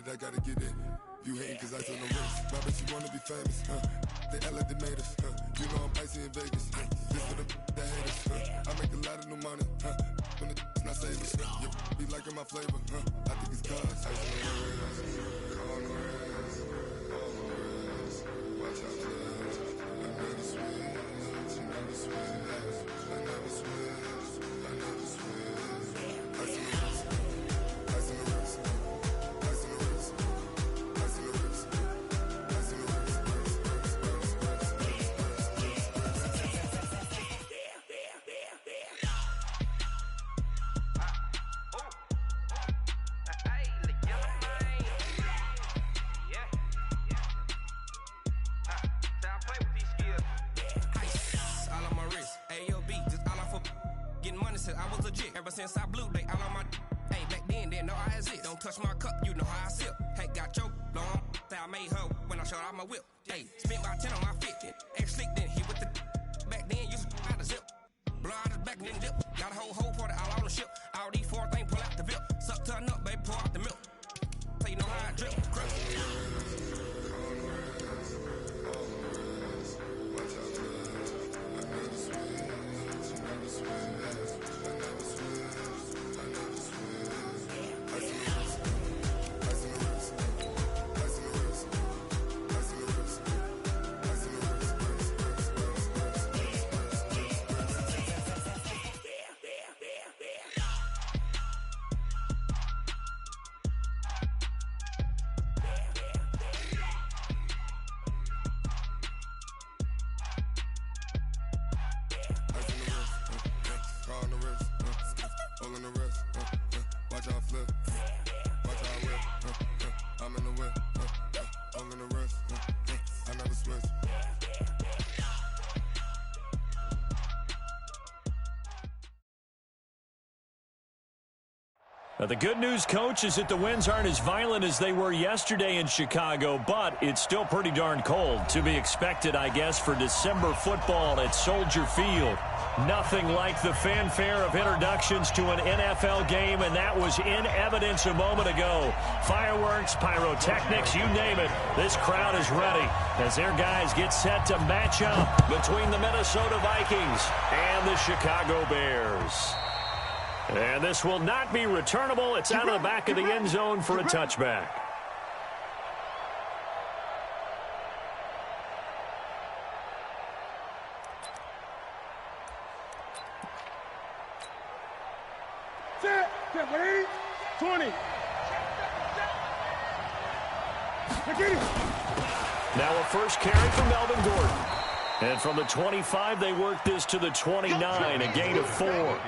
I gotta get it. You hating cause I took no risks. My bitch, you wanna be famous, They act like they made us, You know I'm icy in Vegas, This for the that hate us, I make a lot of new money, When it's not savings, Be liking my flavor, I think it's cause ice on the wrist, on the wrist, on the wrist. Watch out, cuz I never switch, I never switch, I never switch, I never switch. Ice on the wrist, ice on the wrist, ice on the wrist, ice on the wrist, ice on the wrist. I was legit ever since I blew they all on my hey back then didn't know I exist. Don't touch my cup, you know how I sip. Hey, got your long I made her when I showed out my whip. Hey, spent about 10 on my fit. Ex slick then hit with the back then used to out the zip. Blow out his back then dip. Got a whole party all on the ship. All these four things pull out the VIP. Suck to a nut, baby, pour out the milk. So you know how I drip. Crush. The good news, Coach, is that the winds aren't as violent as they were yesterday in Chicago, but it's still pretty darn cold. To be expected, I guess, for December football at Soldier Field. Nothing like the fanfare of introductions to an NFL game, and that was in evidence a moment ago. Fireworks, pyrotechnics, you name it. This crowd is ready as their guys get set to match up between the Minnesota Vikings and the Chicago Bears. And this will not be returnable. It's out of the back of the end zone for a touchback. Set. 20. Now a first carry for Melvin Gordon. And from the 25, they work this to the 29, a gain of 4.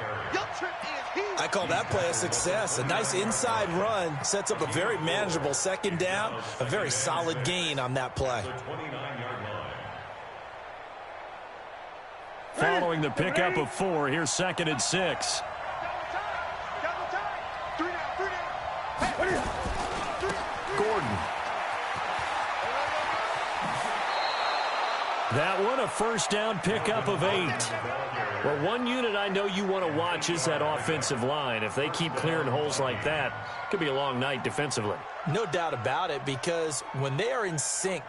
I call that play a success. A nice inside run sets up a very manageable second down. A very solid gain on that play. Following the pickup of 4, here's 2nd and 6. Gordon. That one, a first down pickup of 8. Well, one unit I know you want to watch is that offensive line. If they keep clearing holes like that, it could be a long night defensively. No doubt about it, because when they are in sync,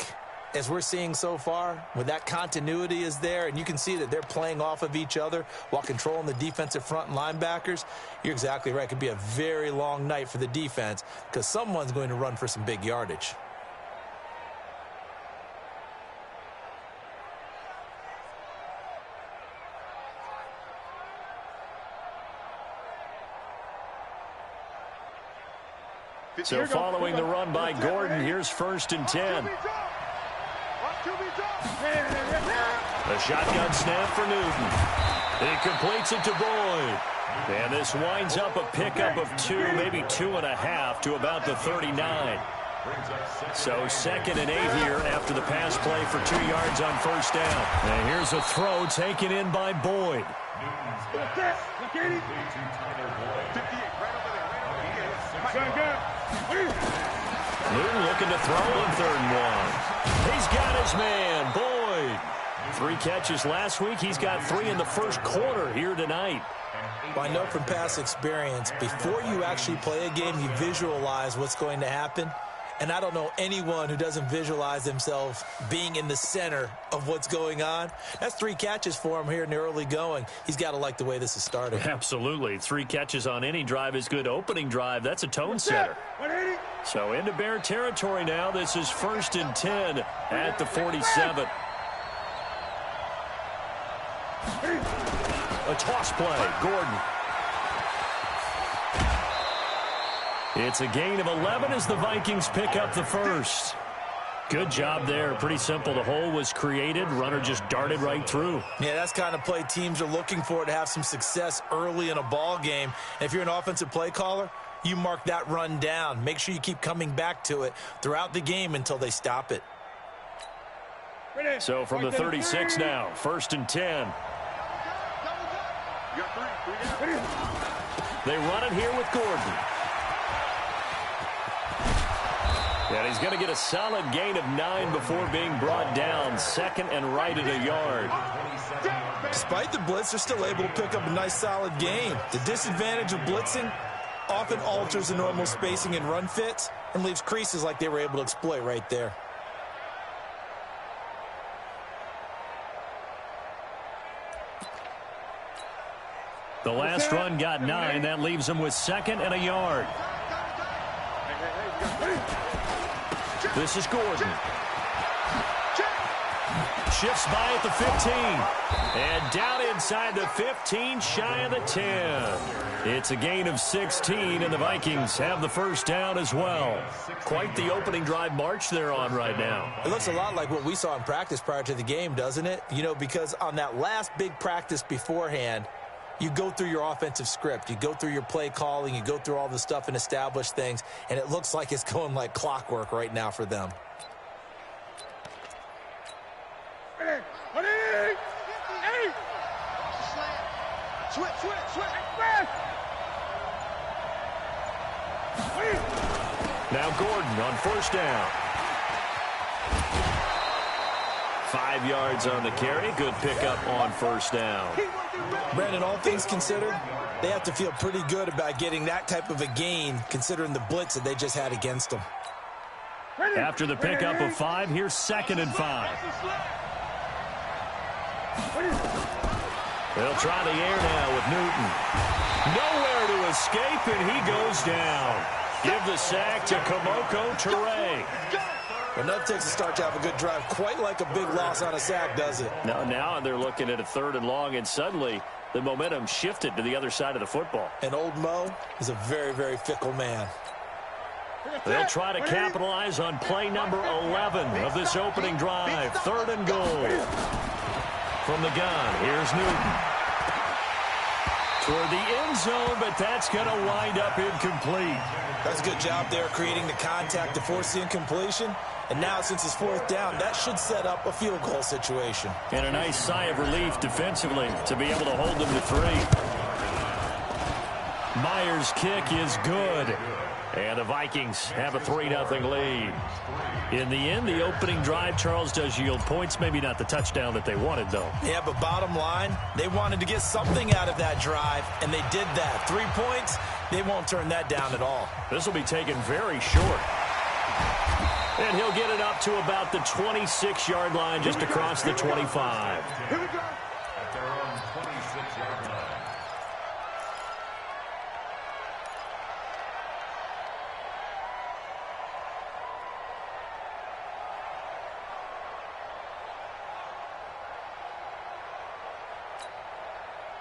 as we're seeing so far, when that continuity is there, and you can see that they're playing off of each other while controlling the defensive front and linebackers, you're exactly right. It could be a very long night for the defense because someone's going to run for some big yardage. So following the run by Gordon, here's 1st and 10. A shotgun snap for Newton. He completes it to Boyd. And this winds up a pickup of 2, maybe 2.5 to about the 39. So 2nd and 8 here after the pass play for 2 yards on first down. And here's a throw taken in by Boyd. Newton looking to throw on 3rd and 1. He's got his man, Boyd. 3 catches last week. He's got 3 in the first quarter here tonight. Well, I know from past experience, before you actually play a game, you visualize what's going to happen. And I don't know anyone who doesn't visualize themselves being in the center of what's going on. That's 3 catches for him here in the early going. He's got to like the way this is starting. Absolutely. 3 catches on any drive is good. Opening drive, that's a tone setter. So into Bear territory now. This is 1st and 10 at the 47. A toss play. Gordon. It's a gain of 11 as the Vikings pick up the first. Good job there. Pretty simple. The hole was created. Runner just darted right through. Yeah, that's kind of play teams are looking for to have some success early in a ball game. And if you're an offensive play caller, you mark that run down. Make sure you keep coming back to it throughout the game until they stop it. So from the 36 now, 1st and 10. They run it here with Gordon. And he's going to get a solid gain of 9 before being brought down. 2nd and right at a yard. Despite the blitz, they're still able to pick up a nice solid gain. The disadvantage of blitzing often alters the normal spacing and run fits and leaves creases like they were able to exploit right there. The last run got 9. That leaves him with 2nd and a yard. This is Gordon. Shifts by at the 15. And down inside the 15, shy of the 10. It's a gain of 16, and the Vikings have the first down as well. Quite the opening drive march they're on right now. It looks a lot like what we saw in practice prior to the game, doesn't it? You know, because on that last big practice beforehand, you go through your offensive script. You go through your play calling. You go through all the stuff and establish things. And it looks like it's going like clockwork right now for them. Now Gordon on 1st down. 5 yards on the carry. Good pickup on 1st down. Brandon, all things considered, they have to feel pretty good about getting that type of a gain considering the blitz that they just had against them. After the pickup of 5, here's 2nd and 5. They'll try the air now with Newton. Nowhere to escape, and he goes down. Give the sack to Kamoko Toure. Well, that takes a start to have a good drive. Quite like a big loss on a sack, does it? Now they're looking at a 3rd and long, and suddenly the momentum shifted to the other side of the football. And old Mo is a very, very fickle man. They'll try to capitalize on play number 11 of this opening drive. 3rd and goal. From the gun, here's Newton. Toward the end zone, but that's going to wind up incomplete. That's a good job there creating the contact to force the incompletion. And now, since it's 4th down, that should set up a field goal situation. And a nice sigh of relief defensively to be able to hold them to 3. Myers' kick is good. And the Vikings have a 3-0 lead. In the end, the opening drive, Charles, does yield points. Maybe not the touchdown that they wanted, though. Yeah, but bottom line, they wanted to get something out of that drive, and they did that. 3 points, they won't turn that down at all. This will be taken very short. And he'll get it up to about the 26-yard line, just across the 25. Here we go. At their own 26-yard line.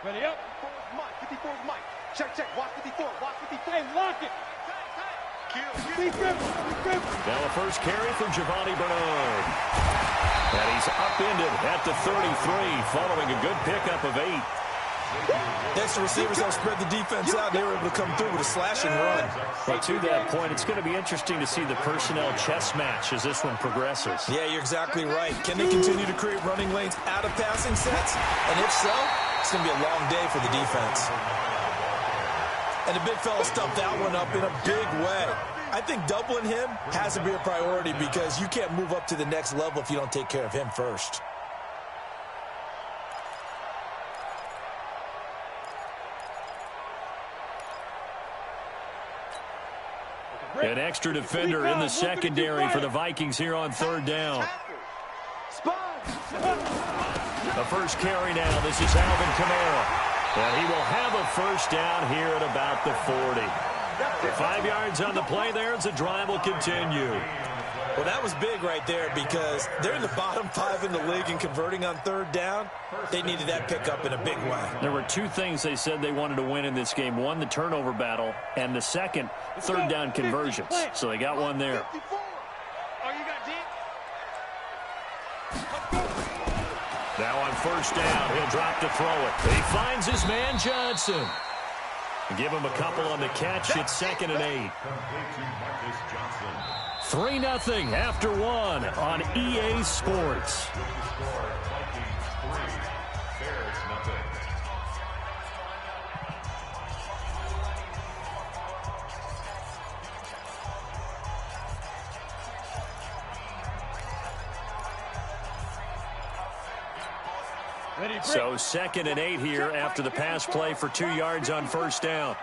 Ready up. 54 is Mike. Check, check. Watch 54. Watch 54. Hey, lock it. Now a first carry for Giovanni Bernard. And he's upended at the 33 following a good pickup of 8. Extra receivers help spread the defense out. They were able to come through with a slashing run. But to that point, it's going to be interesting to see the personnel chess match as this one progresses. Yeah, you're exactly right. Can they continue to create running lanes out of passing sets? And if so, it's going to be a long day for the defense. And the big fella stuffed that one up in a big way. I think doubling him has to be a priority because you can't move up to the next level if you don't take care of him first. An extra defender in the secondary for the Vikings here on third down. The first carry now. This is Alvin Kamara. And he will have a first down here at about the 40. 5 yards on the play there as the drive will continue. Well, that was big right there because they're in the bottom 5 in the league in converting on third down. They needed that pickup in a big way. There were 2 things they said they wanted to win in this game. One, the turnover battle, and the second, third down conversions. So they got one there. Now on first down, he'll drop to throw it. He finds his man Johnson. Give him a couple on the catch. It's 2nd and 8. 3-0 after 1 on EA Sports. So 2nd and 8 here after the pass play for 2 yards on first down.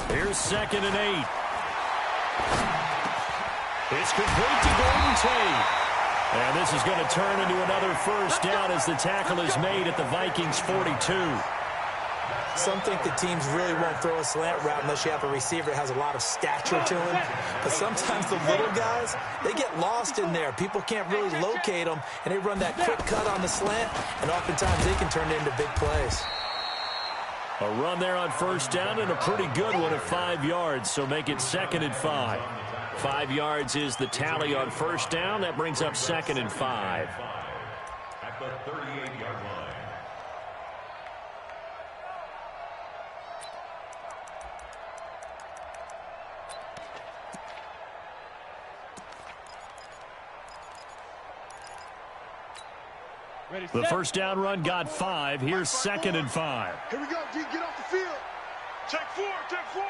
Here's 2nd and 8. It's complete to Golden Tate. And this is going to turn into another first down as the tackle is made at the Vikings 42. Some think the teams really won't throw a slant route unless you have a receiver that has a lot of stature to him. But sometimes the little guys, they get lost in there. People can't really locate them, and they run that quick cut on the slant, and oftentimes they can turn it into big plays. A run there on first down and a pretty good one at 5 yards, so make it 2nd and 5. 5 yards is the tally on first down. That brings up 2nd and 5. At the 38-yard line. The first down run got 5. Here's 2nd and 5. Here we go, D. Get off the field. Check 4, check 4.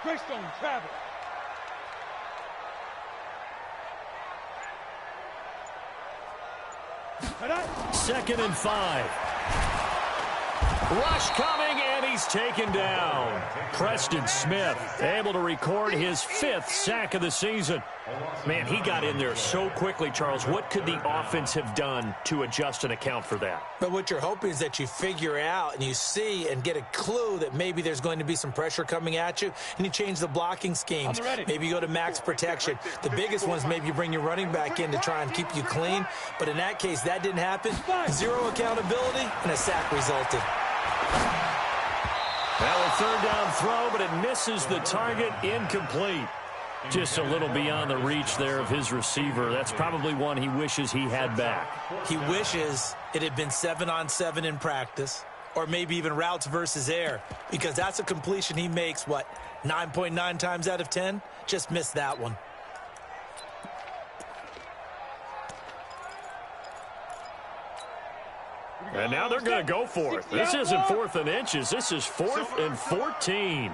Greystone, travel. Second and 5. Rush coming, and he's taken down. Preston Smith able to record his 5th sack of the season. Man, he got in there so quickly, Charles. What could the offense have done to adjust and account for that? But what you're hoping is that you figure out and you see and get a clue that maybe there's going to be some pressure coming at you, and you change the blocking schemes. Maybe you go to max protection. The biggest one is maybe you bring your running back in to try and keep you clean. But in that case, that didn't happen. 0 accountability, and a sack resulted. Well, a third down throw, but it misses the target. Incomplete. Just a little beyond the reach there of his receiver. That's probably one he wishes he had back. He wishes it had been 7-on-7 in practice, or maybe even routes versus air, because that's a completion he makes, 9.9 times out of 10? Just missed that one. And now they're going to go for it. This isn't 4th and inches. This is 4th and 14.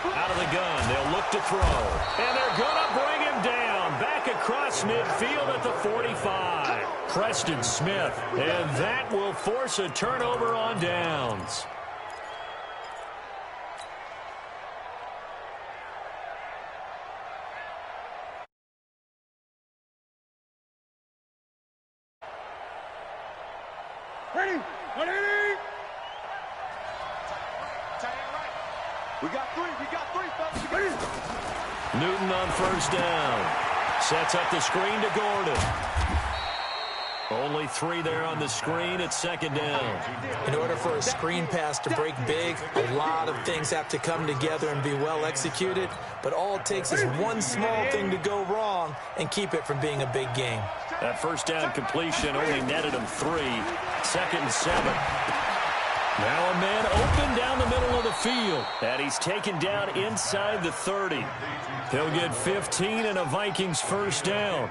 Out of the gun, they'll look to throw. And they're going to bring him down. Back across midfield at the 45. Preston Smith. And that will force a turnover on downs. Ready? Ready? We got 3, fellas. Ready? Newton on first down. Sets up the screen to Gordon. Only 3 there on the screen at 2nd down. In order for a screen pass to break big, a lot of things have to come together and be well executed. But all it takes is one small thing to go wrong and keep it from being a big game. That first down completion only netted him 3. 2nd and 7. Now a man open down the middle of the field. And he's taken down inside the 30. He'll get 15 and a Vikings first down.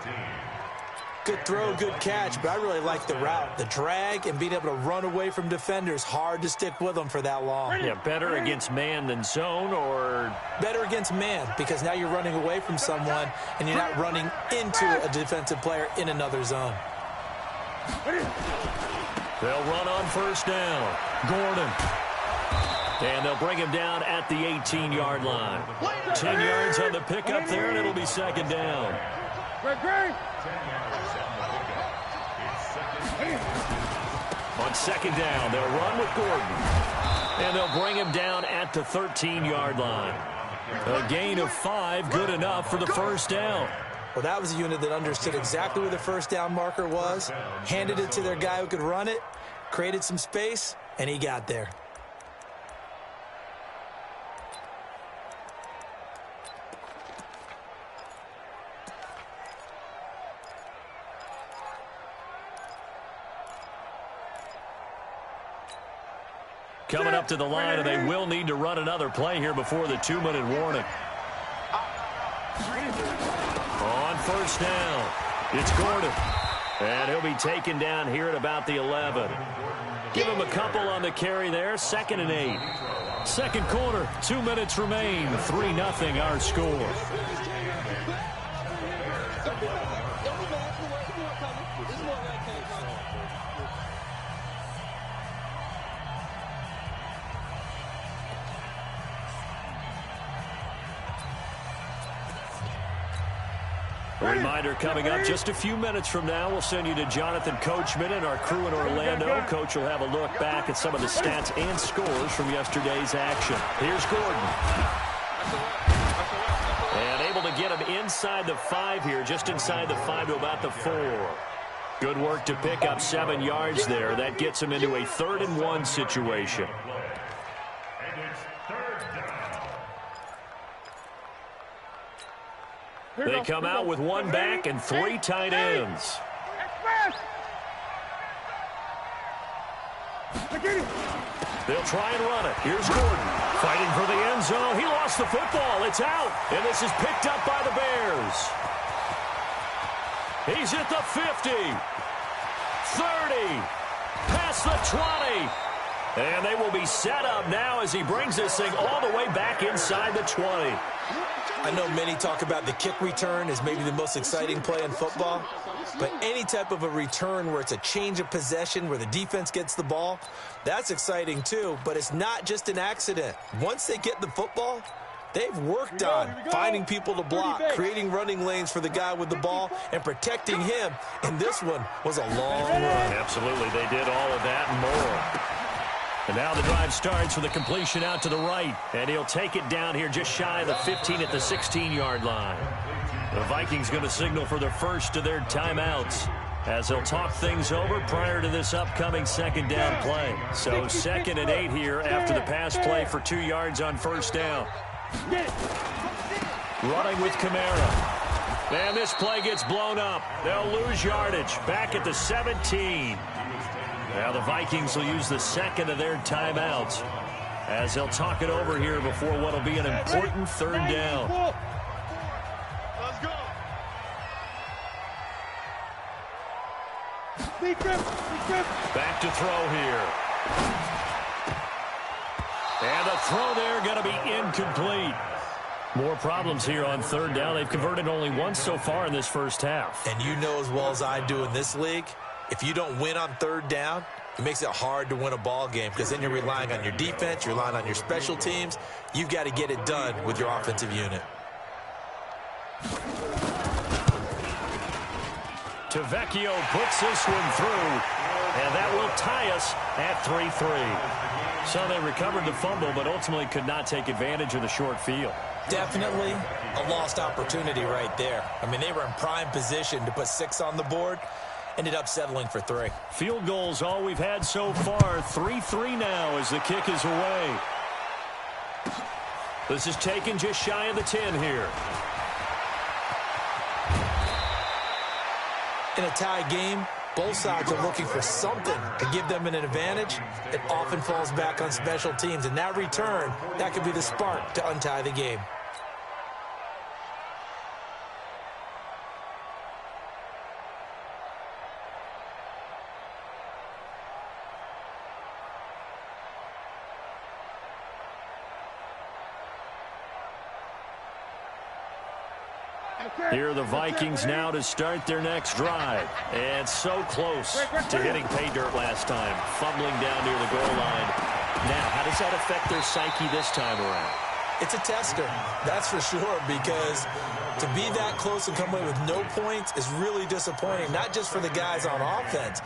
Good throw, good catch, but I really like the route. The drag and being able to run away from defenders, hard to stick with them for that long. Yeah, better against man than zone, or? Better against man, because now you're running away from someone and you're not running into a defensive player in another zone. They'll run on first down. Gordon. And they'll bring him down at the 18-yard line. 10 yards on the pickup there, and it'll be second down. On second down, they'll run with Gordon. And they'll bring him down at the 13-yard line. A gain of 5, good enough for the first down. Well, that was a unit that understood exactly where the first down marker was, handed it to their guy who could run it, created some space, and he got there. Coming up to the line, and they will need to run another play here before the 2-minute warning. On first down, it's Gordon. And he'll be taken down here at about the 11. Give him a couple on the carry there, 2nd and 8. Second quarter, 2 minutes remain, 3-0 our score. A reminder coming up just a few minutes from now, we'll send you to Jonathan Coachman and our crew in Orlando. Coach will have a look back at some of the stats and scores from yesterday's action. Here's Gordon. And able to get him inside the 5 here, just inside the 5 to about the 4. Good work to pick up 7 yards there. That gets him into a 3rd and 1 situation. They come out with 1 back and 3 tight ends. They'll try and run it. Here's Gordon fighting for the end zone. He lost the football. It's out. And this is picked up by the Bears. He's at the 50. 30. Past the 20. And they will be set up now as he brings this thing all the way back inside the 20. I know many talk about the kick return as maybe the most exciting play in football, but any type of a return where it's a change of possession, where the defense gets the ball, that's exciting too, but it's not just an accident. Once they get the football, they've worked on finding people to block, creating running lanes for the guy with the ball, and protecting him, and this one was a long run. Absolutely, they did all of that and more. And now the drive starts with a completion out to the right. And he'll take it down here just shy of the 15 at the 16-yard line. The Vikings going to signal for the first of their timeouts as they'll talk things over prior to this upcoming second down play. So 2nd and 8 here after the pass play for 2 yards on first down. Running with Kamara. And this play gets blown up. They'll lose yardage back at the 17. Now the Vikings will use the 2nd of their timeouts as they'll talk it over here before what will be an important 3rd down. Let's go. Back to throw here. And the throw there going to be incomplete. More problems here on 3rd down. They've converted only once so far in this first half. And you know as well as I do in this league, if you don't win on 3rd down, it makes it hard to win a ball game because then you're relying on your defense, you're relying on your special teams. You've got to get it done with your offensive unit. Tavecchio puts this one through, and that will tie us at 3-3. So they recovered the fumble, but ultimately could not take advantage of the short field. Definitely a lost opportunity right there. I mean, they were in prime position to put 6 on the board. Ended up settling for 3. Field goals all we've had so far. 3-3 now as the kick is away. This is taken just shy of the 10 here. In a tie game, both sides are looking for something to give them an advantage. It often falls back on special teams, and that return, that could be the spark to untie the game. Here are the Vikings now to start their next drive. And so close to hitting pay dirt last time, fumbling down near the goal line. Now, how does that affect their psyche this time around? It's a tester, that's for sure, because to be that close and come away with no points is really disappointing, not just for the guys on offense,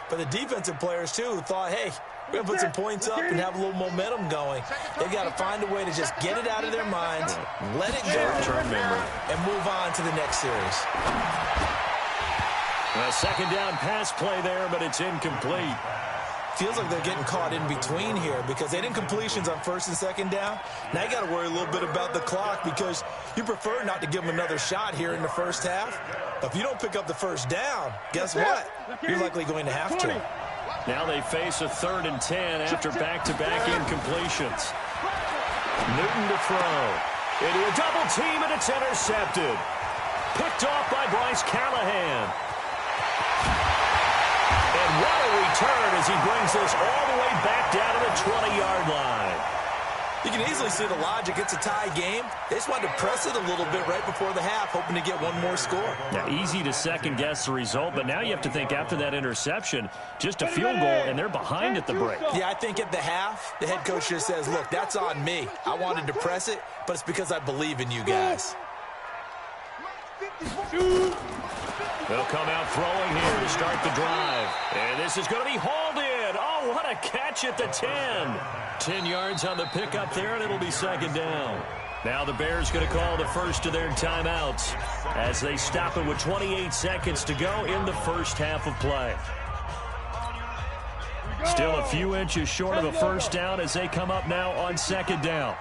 but the defensive players, too, who thought, hey, we're going to put some points up and have a little momentum going. They've got to find a way to just get it out of their minds, let it go, and move on to the next series. A second down pass play there, but it's incomplete. Feels like they're getting caught in between here because they didn't completions on first and second down. Now you got to worry a little bit about the clock because you prefer not to give them another shot here in the first half. But if you don't pick up the first down, guess what? You're likely going to have to. Now they face a 3rd and 10 after back-to-back incompletions. Newton to throw. Into a double team, and it's intercepted. Picked off by Bryce Callahan. And what a return as he brings this all the way back down to the 20-yard line. You can easily see the logic. It's a tie game. They just wanted to press it a little bit right before the half, hoping to get one more score. Now, easy to second-guess the result, but now you have to think after that interception, just a field goal, and they're behind at the break. Yeah, I think at the half, the head coach just says, look, that's on me. I wanted to press it, but it's because I believe in you guys. They'll come out throwing here to start the drive. And this is going to be hauled in. Oh, what a catch at the 10. 10 yards on the pickup there, and it'll be second down. Now the Bears going to call the first of their timeouts as they stop it with 28 seconds to go in the first half of play. Still a few inches short of a first down as they come up now on second down.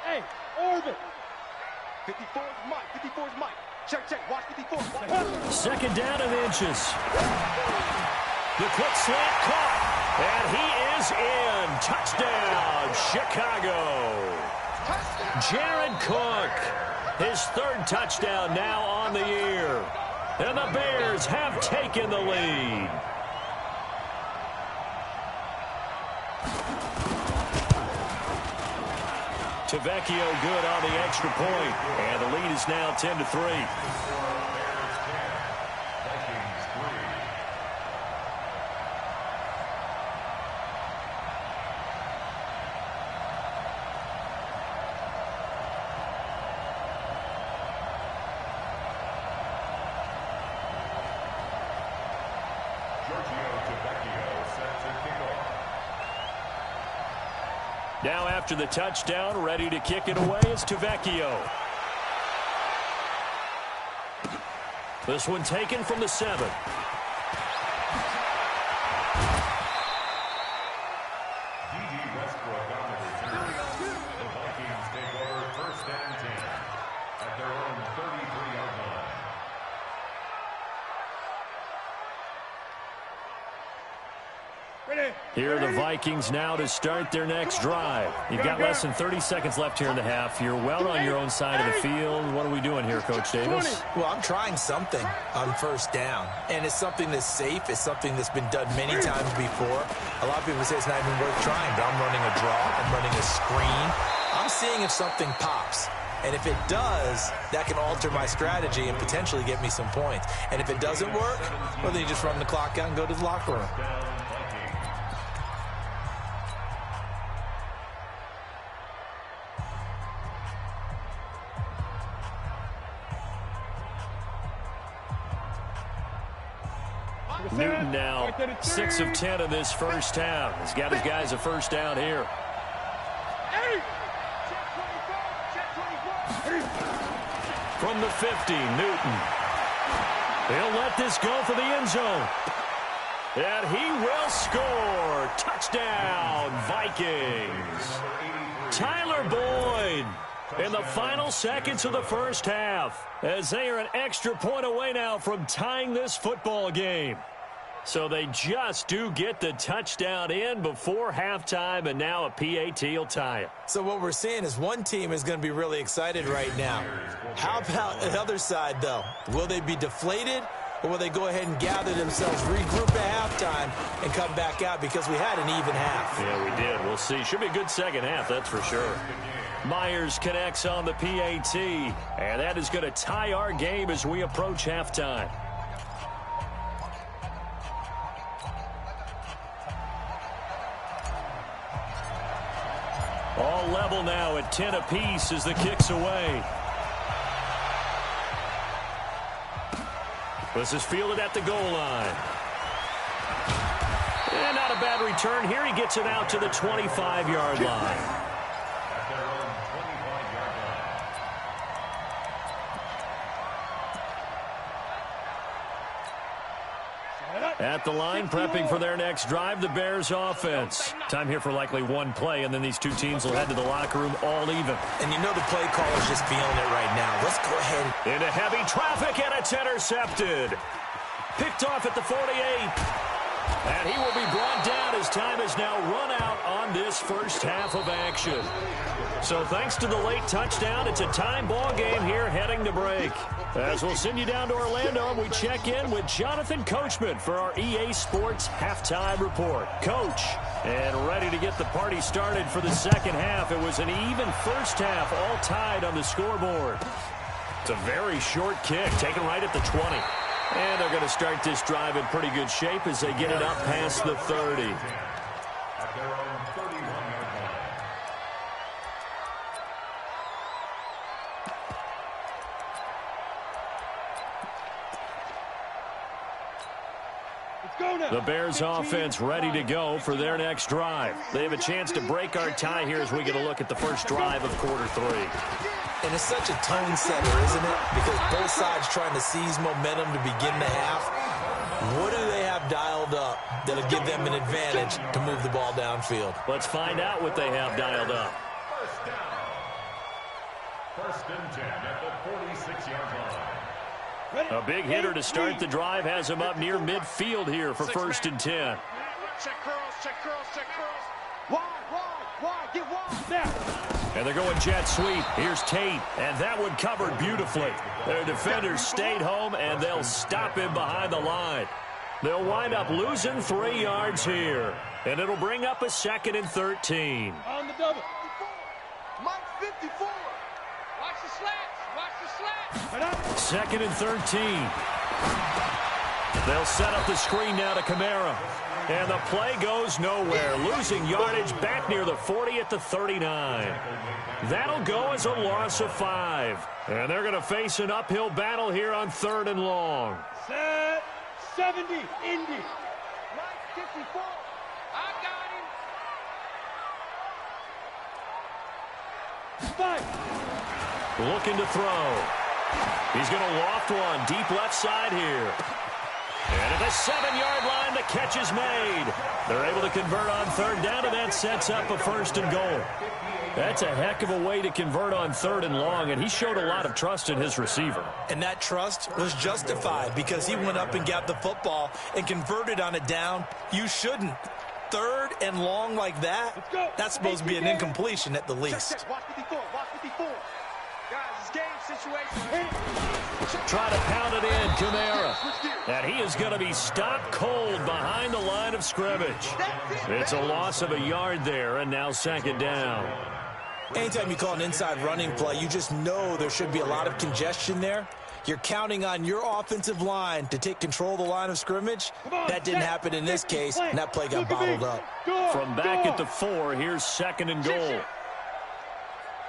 Hey, Orbit. 54 is Mike. 54 is Mike. Check. Watch 54. Second down and inches. The quick slant caught. And he is in. Touchdown, Chicago. Jared Cook, his 3rd touchdown now on the year. And the Bears have taken the lead. Tavecchio good on the extra point. And the lead is now 10-3. Now after the touchdown, ready to kick it away is Tavecchio. This one taken from the 7. Here are the Vikings now to start their next drive. You've got less than 30 seconds left here in the half. You're well on your own side of the field. What are we doing here, Coach Davis? Well, I'm trying something on first down, and it's something that's safe. It's something that's been done many times before. A lot of people say it's not even worth trying, but I'm running a draw. I'm running a screen. I'm seeing if something pops. And if it does, that can alter my strategy and potentially get me some points. And if it doesn't work, well, then you just run the clock out and go to the locker room. Newton now 6 of 10 in this first half. He's got his guys a first down here. From the 50, Newton. He'll let this go for the end zone. And he will score. Touchdown, Vikings. Tyler Boyd in the final seconds of the first half, as they are an extra point away now from tying this football game. So they just do get the touchdown in before halftime, and now a PAT will tie it. So what we're seeing is one team is going to be really excited right now. How about the other side, though? Will they be deflated, or will they go ahead and gather themselves, regroup at halftime, and come back out because we had an even half? Yeah, we did. We'll see. Should be a good second half, that's for sure. Myers connects on the PAT, and that is going to tie our game as we approach halftime. All level now at 10 apiece as the kick's away. This is fielded at the goal line. And not a bad return here. He gets it out to the 25-yard line. At the line, prepping for their next drive, the Bears offense. Time here for likely one play, and then these two teams will head to the locker room all even. And you know the play caller's just feeling it right now. Let's go ahead. Into heavy traffic, and it's intercepted. Picked off at the 48. And he will be brought down as time has now run out on this first half of action. So thanks to the late touchdown, it's a time ball game here heading to break. As we'll send you down to Orlando, we check in with Jonathan Coachman for our EA Sports Halftime Report. Coach, and ready to get the party started for the second half. It was an even first half, all tied on the scoreboard. It's a very short kick, taken right at the 20. And they're going to start this drive in pretty good shape as they get it up past the 30. At their own 31-yard line. The Bears offense ready to go for their next drive. They have a chance to break our tie here as we get a look at the first drive of quarter 3. And it's such a tone setter, isn't it? Because both sides trying to seize momentum to begin the half. What do they have dialed up that'll give them an advantage to move the ball downfield? Let's find out what they have dialed up. First down. First and 10 at the 46-yard line. A big hitter to start the drive has him up near midfield here for first and 10. Check curls, check curls, check curls. Wide, get wide. Now. And they're going jet sweep. Here's Tate, and that one covered beautifully. Their defenders stayed home, and they'll stop him behind the line. They'll wind up losing 3 yards here, and it'll bring up a second and 13. On the double. Mike 54. Watch the slats. Watch the slats. Second and 13. They'll set up the screen now to Kamara. And the play goes nowhere, losing yardage back near the 40 at the 39. That'll go as a loss of 5. And they're going to face an uphill battle here on 3rd and long. Set 70, Indy. Mike 54. I got him. 5. Looking to throw. He's going to loft one deep left side here. And at the 7-yard line, the catch is made. They're able to convert on 3rd down, and that sets up a 1st and goal. That's a heck of a way to convert on 3rd and long, and he showed a lot of trust in his receiver. And that trust was justified because he went up and got the football and converted on a down. You shouldn't. 3rd and long like that, that's supposed to be an incompletion at the least. Watch 54, watch 54. Guys, it's game situation. Try to pound it in, Kamara. And he is going to be stopped cold behind the line of scrimmage. It's a loss of a yard there, and now 2nd down. Anytime you call an inside running play, you just know there should be a lot of congestion there. You're counting on your offensive line to take control of the line of scrimmage. That didn't happen in this case, and that play got bottled up. From back at the 4, here's 2nd and goal.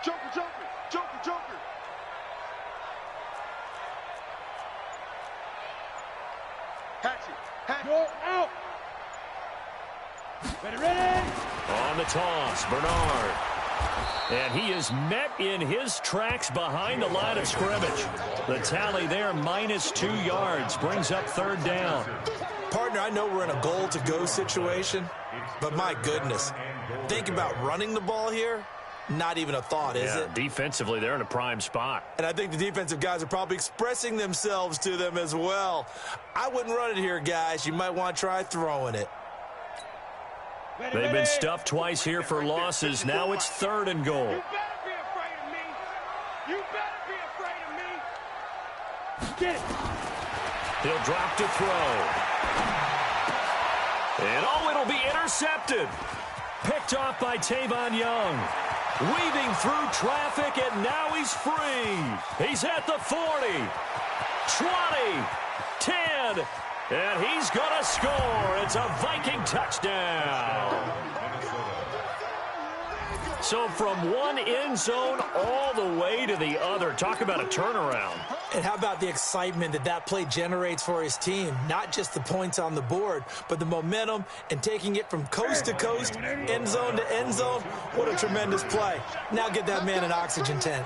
Joker, Joker, Joker, Joker. Hatchet. Go out. Ready. On the toss, Bernard. And he is met in his tracks behind the line of scrimmage. The tally there, -2 yards, brings up 3rd down. Partner, I know we're in a goal-to-go situation, but my goodness, think about running the ball here. Not even a thought, is it? Defensively, they're in a prime spot. And I think the defensive guys are probably expressing themselves to them as well. I wouldn't run it here, guys. You might want to try throwing it. They've been stuffed twice here for losses. Now it's 3rd and goal. You better be afraid of me. You better be afraid of me. Get it. He'll drop to throw. And it'll be intercepted. Picked off by Tavon Young. Weaving through traffic, and now he's free. He's at the 40, 20, 10, and he's going to score. It's a Viking touchdown. So from one end zone all the way to the other. Talk about a turnaround. And how about the excitement that play generates for his team? Not just the points on the board, but the momentum and taking it from coast to coast, end zone to end zone. What a tremendous play. Now get that man an oxygen tent.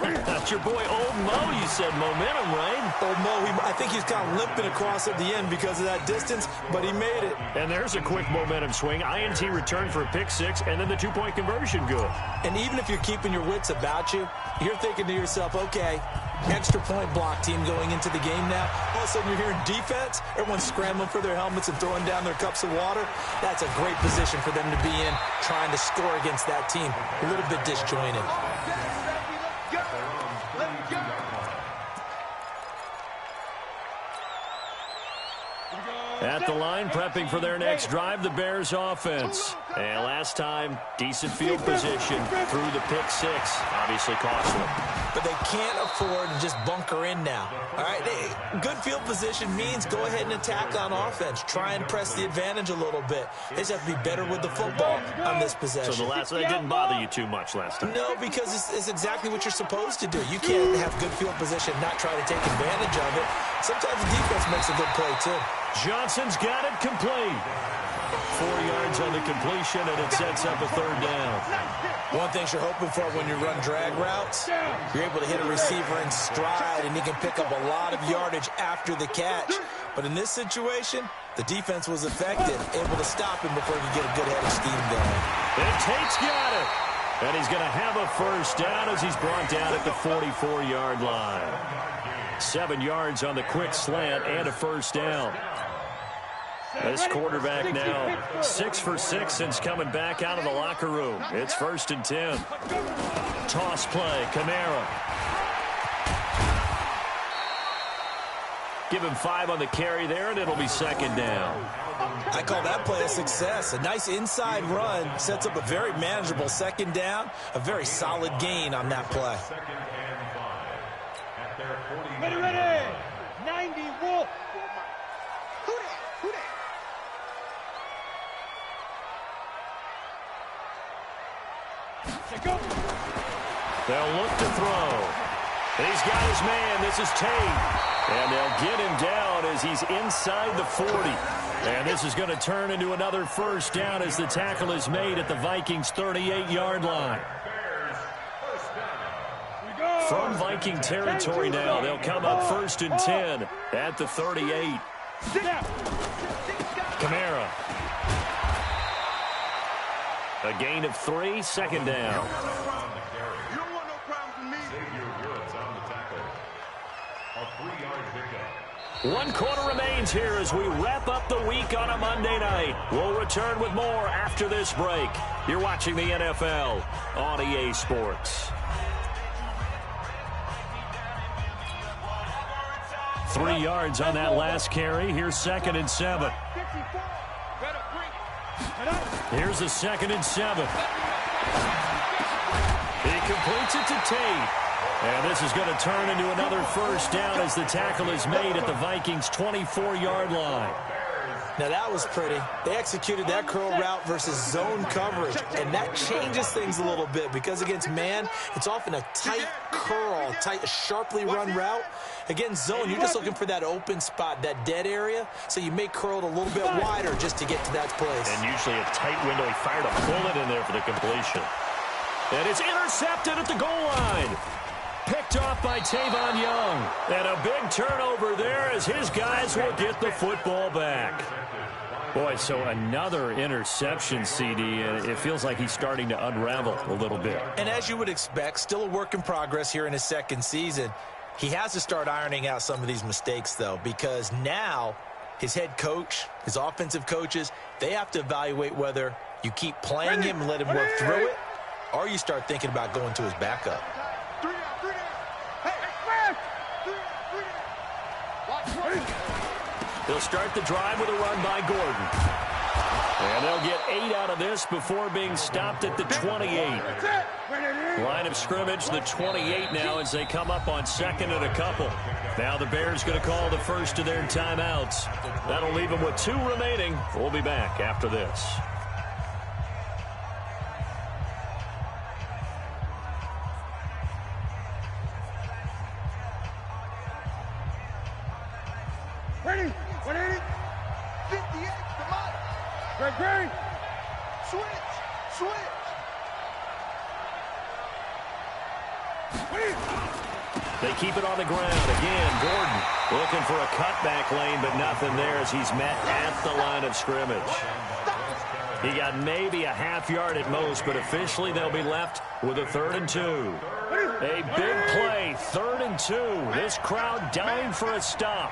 That's your boy Old Mo, you said. Momentum, right? Old Mo, I think he's kind of limping across at the end because of that distance, but he made it. And there's a quick momentum swing. INT return for a pick six, and then the two-point conversion good. And even if you're keeping your wits about you, you're thinking to yourself, okay, extra point block team going into the game now. All of a sudden you're hearing defense. Everyone's scrambling for their helmets and throwing down their cups of water. That's a great position for them to be in, trying to score against that team. A little bit disjointed. At the line, prepping for their next drive, the Bears offense. And last time, decent field position through the pick six. Obviously costly. But they can't afford to just bunker in now. All right, good field position means go ahead and attack on offense. Try and press the advantage a little bit. They just have to be better with the football on this possession. So they didn't bother you too much last time? No, because it's exactly what you're supposed to do. You can't have good field position and not try to take advantage of it. Sometimes the defense makes a good play, too. Johnson's got it complete. 4 yards on the completion, and it sets up a third down. One thing you're hoping for when you run drag routes, you're able to hit a receiver in stride, and he can pick up a lot of yardage after the catch. But in this situation, the defense was effective, able to stop him before he could get a good head of steam going. And Tate's got it. And he's going to have a first down as he's brought down at the 44-yard line. 7 yards on the quick slant and a first down. This quarterback now 6 for 6 since coming back out of the locker room. It's 1st and 10. Toss play, Kamara. Give him 5 on the carry there, and it'll be 2nd down. I call that play a success. A nice inside run sets up a very manageable 2nd down. A very solid gain on that play. Ready. 90 Wolf. Who that? They'll look to throw. And he's got his man. This is Tate. And they'll get him down as he's inside the 40. And this is going to turn into another first down as the tackle is made at the Vikings' 38-yard line. From Viking territory now, they'll come up 1st and 10 at the 38. Kamara. A gain of 3, 2nd down. You don't want no problems with me. A 3-yard pickup. 1 quarter remains here as we wrap up the week on a Monday night. We'll return with more after this break. You're watching the NFL on EA Sports. 3 yards on that last carry. Here's 2nd and 7. Here's the 2nd and 7. He completes it to Tate. And this is going to turn into another first down as the tackle is made at the Vikings' 24-yard line. Now that was pretty. They executed that curl route versus zone coverage, and that changes things a little bit because against man, it's often a tight curl, a sharply run route. Against zone, you're just looking for that open spot, that dead area, so you may curl it a little bit wider just to get to that place. And usually a tight window. He fired a bullet in there for the completion. And it's intercepted at the goal line. Picked off by Tavon Young. And a big turnover there as his guys will get the football back. Boy, so another interception, CD, and it feels like he's starting to unravel a little bit. And as you would expect, still a work in progress here in his 2nd season. He has to start ironing out some of these mistakes, though, because now his head coach, his offensive coaches, they have to evaluate whether you keep playing him and let him work through it, or you start thinking about going to his backup. Hey, watch. They'll start the drive with a run by Gordon. And they'll get 8 out of this before being stopped at the 28. Line of scrimmage, the 28 now as they come up on second and a couple. Now the Bears going to call the first of their timeouts. That'll leave them with 2 remaining. We'll be back after this. Ready? 180? 58, come on. Greg. Switch. They keep it on the ground. Again, Gordon looking for a cutback lane, but nothing there as he's met at the line of scrimmage. He got maybe a half yard at most, but officially they'll be left with a 3rd and 2. A big play, 3rd and 2. This crowd dying for a stop.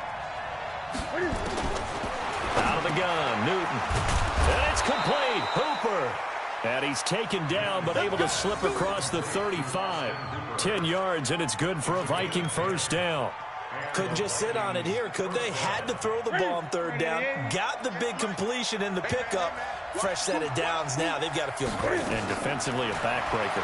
Out of the gun, Newton. And it's complete. Hooper. And he's taken down, but able to slip across the 35. 10 yards, and it's good for a Viking first down. Couldn't just sit on it here, could they? Had to throw the ball on 3rd down. Got the big completion in the pickup. Fresh set of downs now. They've got to feel great. And defensively, a backbreaker.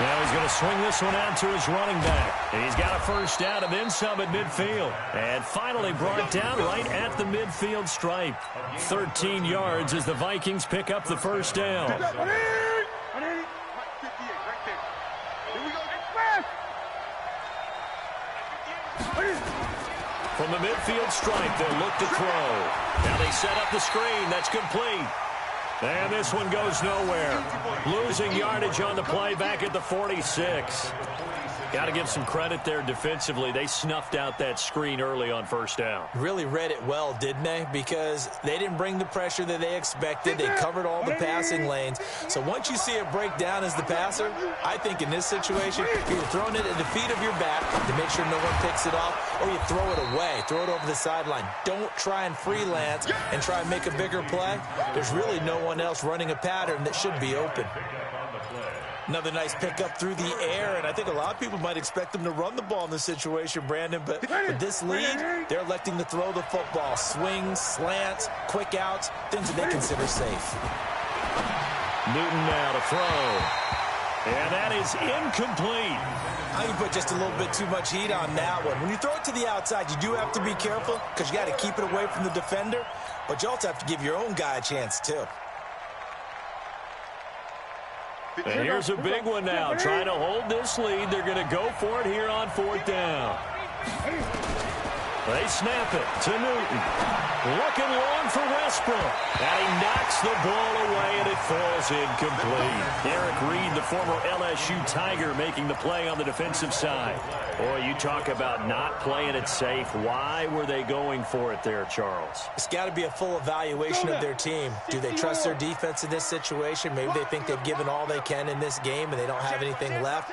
Now he's going to swing this one out to his running back. And he's got a first down and then some at midfield. And finally brought down right at the midfield stripe. 13 yards as the Vikings pick up the first down. From the midfield stripe, they'll look to throw. Now they set up the screen. That's complete. And this one goes nowhere. Losing yardage on the play back at the 46. Got to give some credit there defensively. They snuffed out that screen early on first down. Really read it well, didn't they? Because they didn't bring the pressure that they expected. They covered all the passing lanes. So once you see it break down as the passer, I think in this situation, you're throwing it at the feet of your back to make sure no one picks it off, or you throw it away, throw it over the sideline. Don't try and freelance and try and make a bigger play. There's really no one else running a pattern that should be open. Another nice pickup through the air, and I think a lot of people might expect them to run the ball in this situation, Brandon, but with this lead, they're electing to throw the football. Swings, slants, quick outs, things that they consider safe. Newton now to throw. And that is incomplete. I think you put just a little bit too much heat on that one. When you throw it to the outside, you do have to be careful because you got to keep it away from the defender, but you also have to give your own guy a chance, too. And here's a big one now. Trying to hold this lead. They're going to go for it here on 4th down. They snap it to Newton. Looking long for Westbrook. And he knocks the ball away, and it falls incomplete. Eric Reed, the former LSU Tiger, making the play on the defensive side. Boy, you talk about not playing it safe. Why were they going for it there, Charles? It's got to be a full evaluation of their team. Do they trust their defense in this situation? Maybe they think they've given all they can in this game and they don't have anything left.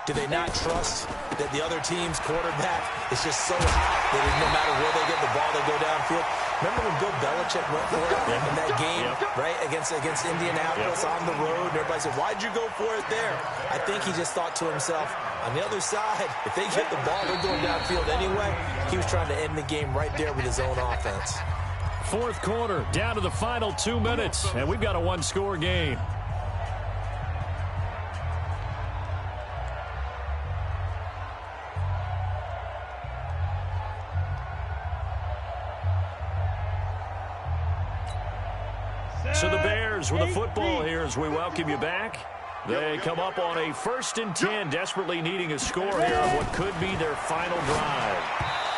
Do they not trust that the other team's quarterback is just so hot that no matter where they get the ball, they go downfield? Remember when Bill Belichick went for it in that game, right, against Indianapolis on the road? And everybody said, why'd you go for it there? I think he just thought to himself, on the other side, if they get the ball, they're going downfield anyway. He was trying to end the game right there with his own offense. 4th quarter, down to the final 2 minutes, and we've got a one-score game. So the Bears with a football here as we welcome you back. They come up on a 1st and 10, desperately needing a score here on what could be their final drive.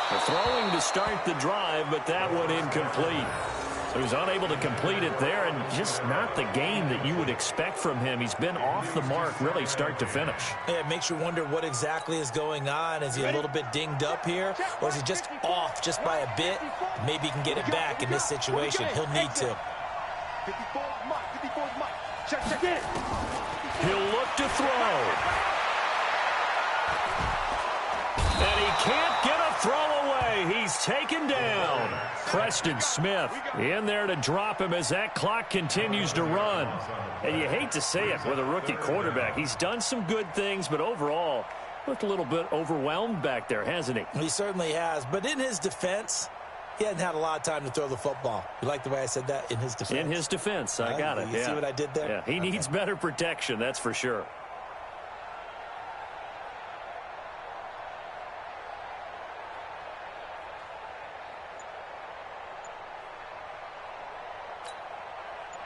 They're throwing to start the drive, but that one incomplete. So he's unable to complete it there, and just not the game that you would expect from him. He's been off the mark, really, start to finish. Yeah, it makes you wonder what exactly is going on. Is he a little bit dinged up here, or is he just off just by a bit? Maybe he can get it back in this situation. He'll need to. 54's Mike. 54's Mike. Check it. He'll look to throw. And he can't get a throw away. He's taken down. Preston Smith in there to drop him as that clock continues to run. And you hate to say it with a rookie quarterback. He's done some good things, but overall, looked a little bit overwhelmed back there, hasn't he? He certainly has. But in his defense, He hadn't had a lot of time to throw the football. You like the way I said that? In his defense? In his defense. I got it. You see what I did there? Yeah, he needs better protection, that's for sure.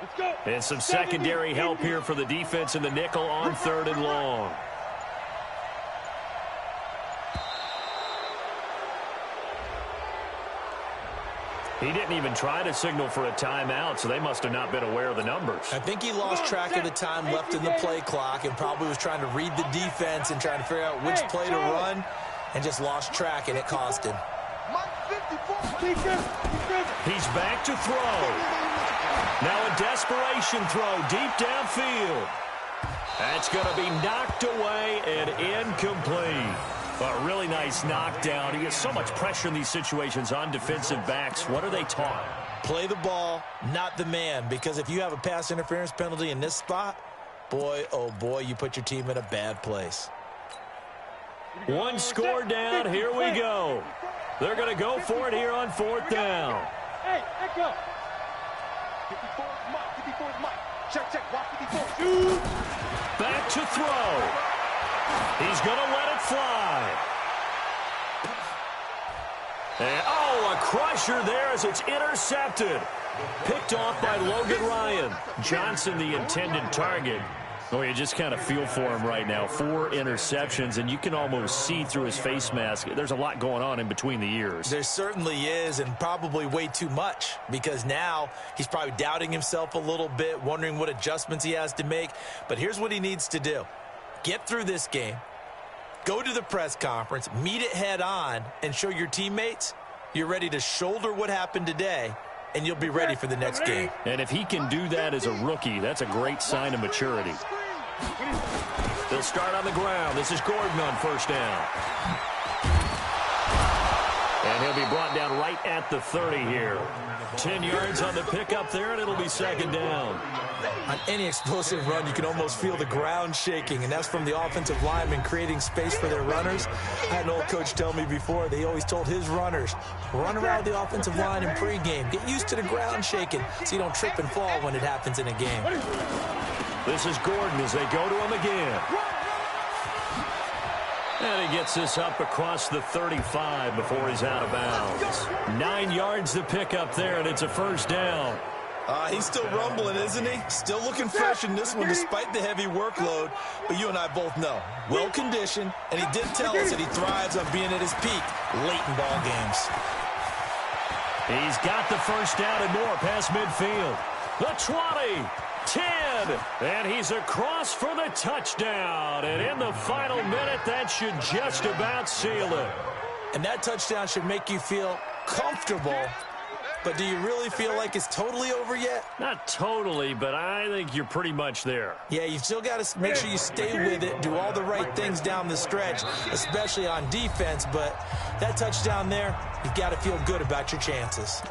Let's go. And some secondary help here for the defense in the nickel on 3rd and long. He didn't even try to signal for a timeout, so they must have not been aware of the numbers. I think he lost track of the time left in the play clock and probably was trying to read the defense and trying to figure out which play to run and just lost track, and it cost him. He's back to throw. Now a desperation throw deep downfield. That's going to be knocked away and incomplete. A really nice knockdown. He gets so much pressure in these situations on defensive backs. What are they taught? Play the ball, not the man, because if you have a pass interference penalty in this spot, boy, oh boy, you put your team in a bad place. One score down. Here we go. They're going to go for it here on 4th down. Hey, echo. 54 is Mike. 54 is Mike. Check. Watch 54. Back to throw. He's going to let it fly. And, oh, a crusher there as it's intercepted. Picked off by Logan Ryan. Johnson, the intended target. Oh, you just kind of feel for him right now. 4 interceptions, and you can almost see through his face mask. There's a lot going on in between the ears. There certainly is, and probably way too much, because now he's probably doubting himself a little bit, wondering what adjustments he has to make. But here's what he needs to do. Get through this game, go to the press conference, meet it head on, and show your teammates you're ready to shoulder what happened today, and you'll be ready for the next game. And if he can do that as a rookie, that's a great sign of maturity. They'll start on the ground. This is Gordon on 1st down. And he'll be brought down right at the 30 here. 10 yards on the pickup there, and it'll be 2nd down. On any explosive run, you can almost feel the ground shaking, and that's from the offensive linemen creating space for their runners. I had an old coach tell me before, they always told his runners, run around the offensive line in pregame. Get used to the ground shaking so you don't trip and fall when it happens in a game. This is Gordon as they go to him again. And he gets this up across the 35 before he's out of bounds. 9 yards to pick up there, and it's a 1st down. He's still rumbling, isn't he? Still looking fresh in this one despite the heavy workload. But you and I both know, well-conditioned, and he did tell us that he thrives on being at his peak late in ball games. He's got the 1st down and more past midfield. The 20, 10, and he's across for the touchdown. And in the final minute, that should just about seal it. And that touchdown should make you feel comfortable. But do you really feel like it's totally over yet? Not totally, but I think you're pretty much there. Yeah, you still got to make sure you stay with it, do all the right things down the stretch, especially on defense. But that touchdown there, you've got to feel good about your chances.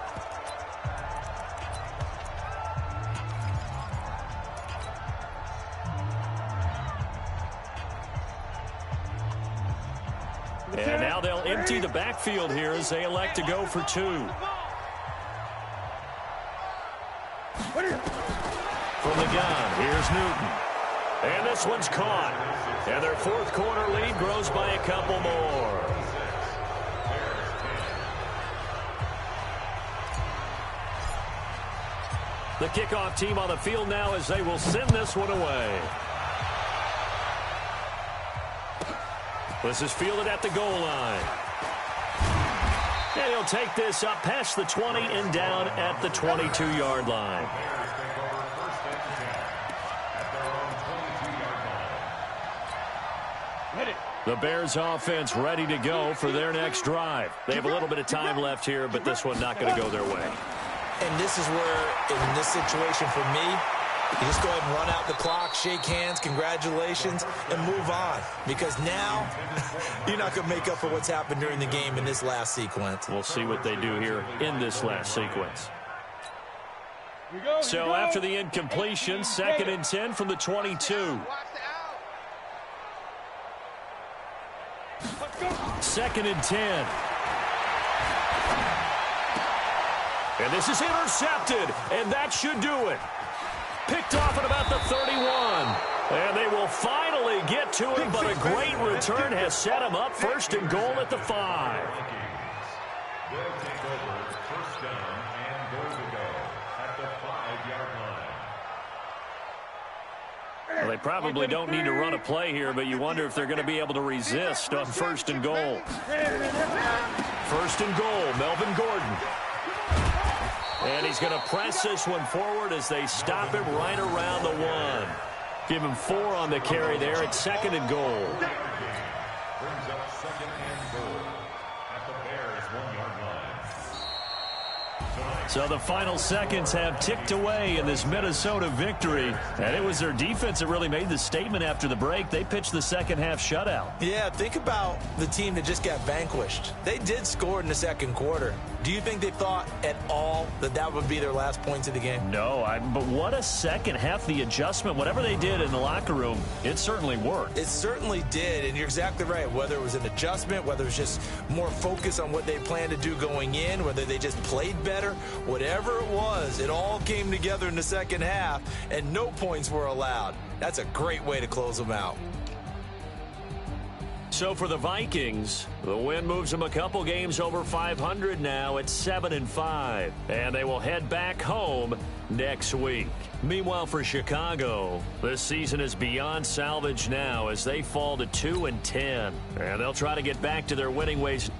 And now they'll empty the backfield here as they elect to go for 2. From the gun, here's Newton. And this one's caught. And their 4th quarter lead grows by a couple more. The kickoff team on the field now as they will send this one away. This is fielded at the goal line. And he'll take this up past the 20 and down at the 22-yard line. The Bears offense ready to go for their next drive. They have a little bit of time left here, but this one not going to go their way. And this is where, in this situation for me, you just go ahead and run out the clock, shake hands, congratulations, and move on. Because now, you're not going to make up for what's happened during the game in this last sequence. We'll see what they do here in this last sequence. So after the incompletion, 2nd and 10 from the 22. 2nd and 10. And this is intercepted, and that should do it. Picked off at about the 31. And they will finally get to it, but a great return has set him up first and goal at the 5. They'll take over first down and goal to go at the 5-yard line. Well, they probably don't need to run a play here, but you wonder if they're going to be able to resist on first and goal. First and goal, Melvin Gordon. And he's going to press this one forward as they stop him right around the 1. Give him 4 on the carry there at second and goal. Brings up second and goal at the Bears' 1-yard line. So the final seconds have ticked away in this Minnesota victory. And it was their defense that really made the statement after the break. They pitched the second-half shutout. Yeah, think about the team that just got vanquished. They did score in the second quarter. Do you think they thought at all that that would be their last points of the game? No, but what a second half. The adjustment, whatever they did in the locker room, it certainly worked. It certainly did, and you're exactly right. Whether it was an adjustment, whether it was just more focus on what they planned to do going in, whether they just played better, whatever it was, it all came together in the second half, and no points were allowed. That's a great way to close them out. So for the Vikings, the win moves them a couple games over 500 now at 7-5. And they will head back home next week. Meanwhile, for Chicago, this season is beyond salvage now as they fall to 2-10. And they'll try to get back to their winning ways